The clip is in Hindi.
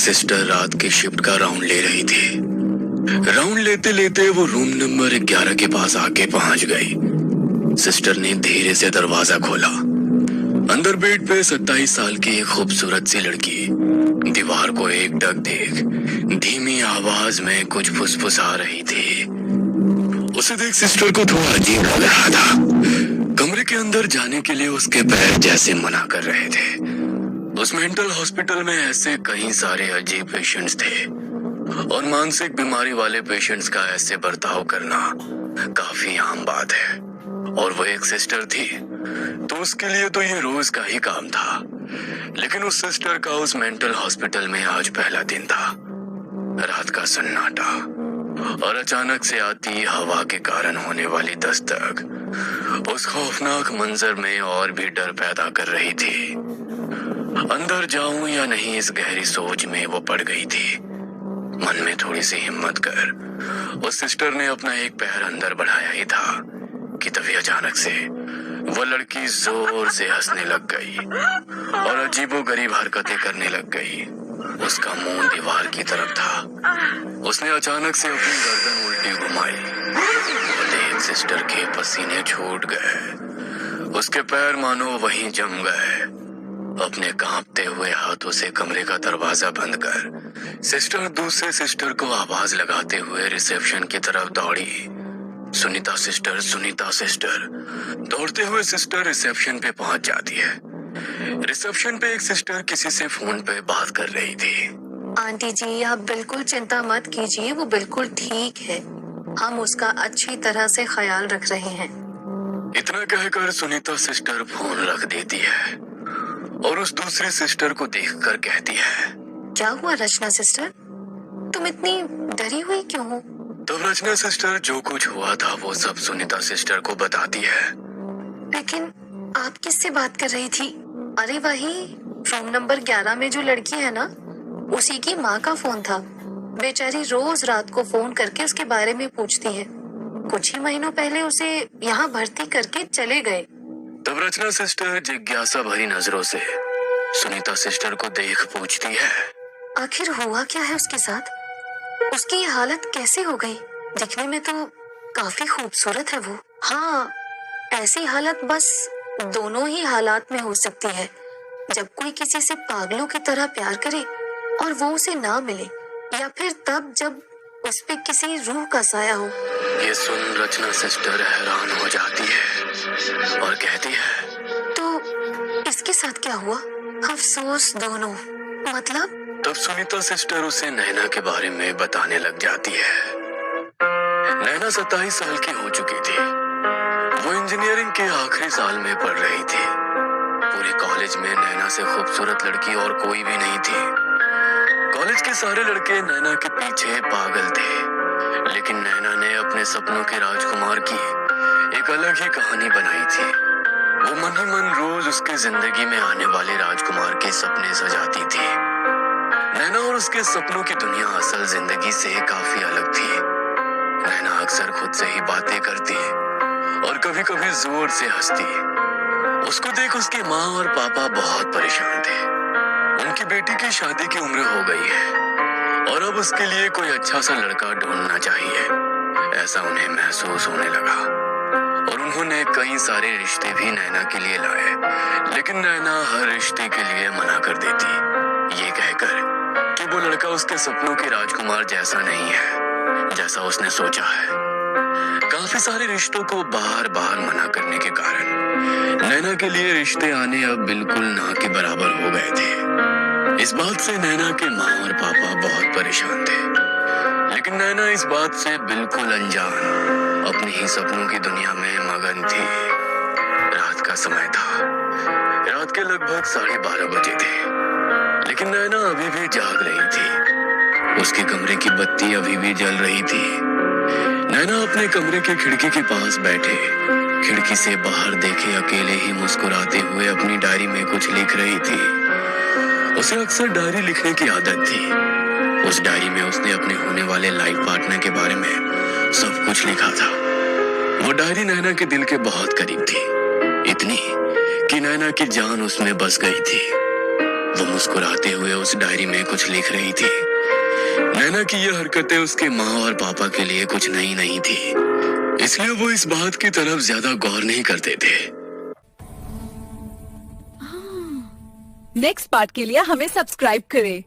सिस्टर रात की शिफ्ट का राउंड ले रही थी। राउंड लेते लेते वो रूम नंबर 11 के पास आके पहुंच गई। सिस्टर ने धीरे से दरवाजा खोला। अंदर बेड पे 27 साल की एक खूबसूरत सी लड़की दीवार को एकटक देख धीमी आवाज में कुछ फुसफुसा रही थी। उसे देख सिस्टर को थोड़ा अजीब लग रहा था। कमरे के अंदर जाने के लिए उसके पैर जैसे मना कर रहे थे। उस मेंटल हॉस्पिटल में ऐसे कई सारे अजीब पेशेंट्स थे और मानसिक बीमारी वाले पेशेंट्स का ऐसे बर्ताव करना काफी आम बात है। और वो एक सिस्टर थी तो उसके लिए तो ये रोज का ही काम था। लेकिन उस सिस्टर का उस मेंटल हॉस्पिटल में आज पहला दिन था। रात का सन्नाटा और अचानक से आती हवा के कारण होने वाली दस्तक उस खौफनाक मंजर में और भी डर पैदा कर रही थी। अंदर जाऊं या नहीं, इस गहरी सोच में वो पड़ गई थी। मन में थोड़ी सी हिम्मत कर उस सिस्टर ने अपना एक पैर अंदर बढ़ाया ही था कि तभी अचानक से वो लड़की जोर से हंसने लग गई और अजीबोगरीब हरकतें करने लग गई। उसका मुंह दीवार की तरफ था। उसने अचानक से अपनी गर्दन उल्टी घुमाई और देख सिस्टर के पसीने छूट गए। उसके पैर मानो वहीं जम गए। अपने कांपते हुए हाथों से कमरे का दरवाजा बंद कर सिस्टर दूसरे सिस्टर को आवाज लगाते हुए रिसेप्शन की तरफ दौड़ी। Sunita sister, Sunita sister. दौड़ते हुए सिस्टर रिसेप्शन पे पहुंच जाती है। रिसेप्शन पे एक सिस्टर किसी से फोन पे बात कर रही थी। आंटी जी, आप बिल्कुल चिंता मत कीजिए, वो बिल्कुल ठीक है। हम उसका अच्छी तरह से ख्याल रख रहे हैं। इतना कहकर सुनीता सिस्टर फोन रख देती है और उस दूसरी सिस्टर को देखकर कहती है, क्या हुआ रचना सिस्टर, तुम इतनी डरी हुई क्यों हो? तब रचना सिस्टर जो कुछ हुआ था वो सब सुनीता सिस्टर को बताती है। लेकिन आप किससे बात कर रही थी? अरे वही रूम नंबर 11 में जो लड़की है ना, उसी की माँ का फोन था। बेचारी रोज रात को फोन करके उसके बारे में पूछती है। कुछ ही महीनों पहले उसे यहाँ भर्ती करके चले गए। तब रचना सिस्टर जिज्ञासा भरी नजरों से सुनीता सिस्टर को देख पूछती है, आखिर हुआ क्या है उसके साथ? उसकी ये हालत कैसे हो गई? दिखने में तो काफी खूबसूरत है वो। हाँ, ऐसी हालत बस दोनों ही हालात में हो सकती है, जब कोई किसी से पागलों की तरह प्यार करे और वो उसे ना मिले, या फिर तब जब उस पे किसी रूह का साया हो। ये सुन रचना सिस्टर हैरान हो जाती है और कहती है, तो इसके साथ क्या हुआ? अफसोस दोनों। मतलब? तब सुनीता सिस्टर उसे नैना के बारे में बताने लग जाती है। नैना 27 साल की हो चुकी थी। वो इंजीनियरिंग के आखिरी साल में पढ़ रही थी। पूरे कॉलेज में नैना से खूबसूरत लड़की और कोई भी नहीं थी। कॉलेज के सारे लड़के नैना के पीछे पागल थे, लेकिन नैना ने अपने सपनों के राजकुमार की एक अलग ही कहानी बनाई थी। वो मन ही मन रोज उसके जिंदगी में आने वाले राजकुमार के सपने सजाती थी। नैना और उसके सपनों की दुनिया असल जिंदगी से काफी अलग थी। नैना अक्सर खुद से ही बातें करती और कभी कभी जोर से हंसती। उसको देख उसकी माँ और पापा बहुत परेशान थे। उनकी बेटी की शादी की उम्र हो गई है और अब उसके लिए कोई अच्छा सा लड़का ढूंढना चाहिए, ऐसा उन्हें महसूस होने लगा। और उन्होंने कई सारे रिश्ते भी नैना के लिए लाए, लेकिन नैना हर रिश्ते के लिए मना कर देती, ये कहकर कि वो लड़का उसके सपनों के राजकुमार जैसा नहीं है जैसा उसने सोचा है। काफी सारे रिश्तों को बार बार मना करने के कारण नैना के लिए रिश्ते आने अब बिल्कुल ना के बराबर हो गए थे। इस बात से नैना के माँ और पापा बहुत परेशान थे, लेकिन नैना इस बात से बिल्कुल अनजान अपने ही सपनों की दुनिया में मगन थी। रात का समय था। रात के लगभग 12:30 बजे थे, लेकिन नैना अभी भी जाग रही थी। उसके कमरे की बत्ती अभी भी जल रही थी। नैना अपने कमरे के खिड़की के पास बैठे खिड़की से बाहर देखे अकेले ही मुस्कुराते हुए अपनी डायरी में कुछ लिख रही थी। उसे अक्सर डायरी लिखने की आदत थी। उस डायरी में उसने अपने होने वाले लाइफ पार्टनर के बारे में सब कुछ लिखा था। वो डायरी नैना के दिल के बहुत करीब थी, इतनी कि नैना की जान उसमें बस गई थी। वो मुस्कुराते हुए उस डायरी में कुछ लिख रही थी। नैना की ये हरकतें उसके माँ और पापा के लिए कुछ नई नहीं थी, इसलिए वो इस बात की तरफ ज्यादा गौर नहीं करते थे। नेक्स्ट पार्ट के लिए हमें सब्सक्राइब करें।